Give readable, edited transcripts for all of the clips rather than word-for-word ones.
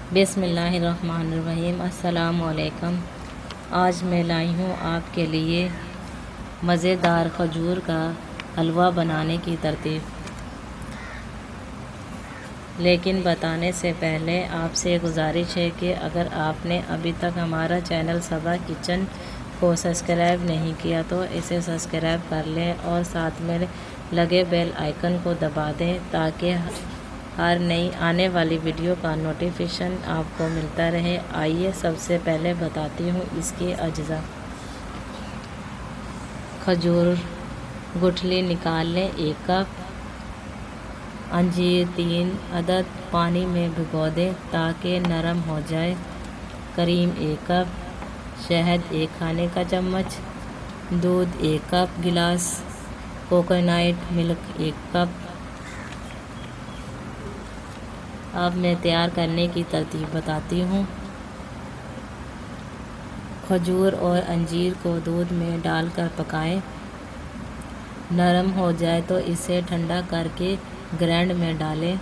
बिस्मिल्लाहिर्रहमानिर्रहीम। अस्सलाम वालेकुम। आज मैं लाई हूँ आपके लिए मज़ेदार खजूर का हलवा बनाने की तरतीब। लेकिन बताने से पहले आपसे गुजारिश है कि अगर आपने अभी तक हमारा चैनल सबा किचन को सब्सक्राइब नहीं किया तो इसे सब्सक्राइब कर लें और साथ में लगे बेल आइकन को दबा दें ताकि हर नई आने वाली वीडियो का नोटिफिकेशन आपको मिलता रहे। आइए सबसे पहले बताती हूँ इसके अज्जा। खजूर गुठली निकाल लें 1 कप। अंजीर 3 अदद पानी में भिगो दें ताकि नरम हो जाए। करीम 1 कप। शहद 1 खाने का चम्मच। दूध 1 कप गिलास। Coconut milk 1 cup. अब मैं तैयार करने की तरतीब बताती हूँ। खजूर और अंजीर को दूध में डालकर पकाएं। नरम हो जाए तो इसे ठंडा करके ग्राइंड में डालें।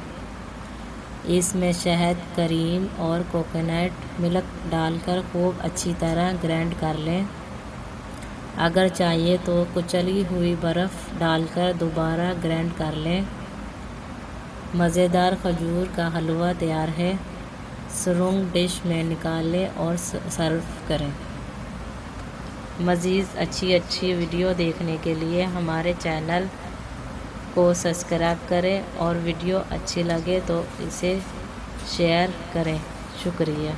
इसमें शहद, करीम और कोकोनट मिल्क डालकर खूब अच्छी तरह ग्राइंड कर लें। अगर चाहिए तो कुचली हुई बर्फ़ डालकर दोबारा ग्राइंड कर लें। मज़ेदार खजूर का हलवा तैयार है। सर्विंग डिश में निकालें और सर्व करें। मज़ीद अच्छी वीडियो देखने के लिए हमारे चैनल को सब्सक्राइब करें और वीडियो अच्छी लगे तो इसे शेयर करें। शुक्रिया।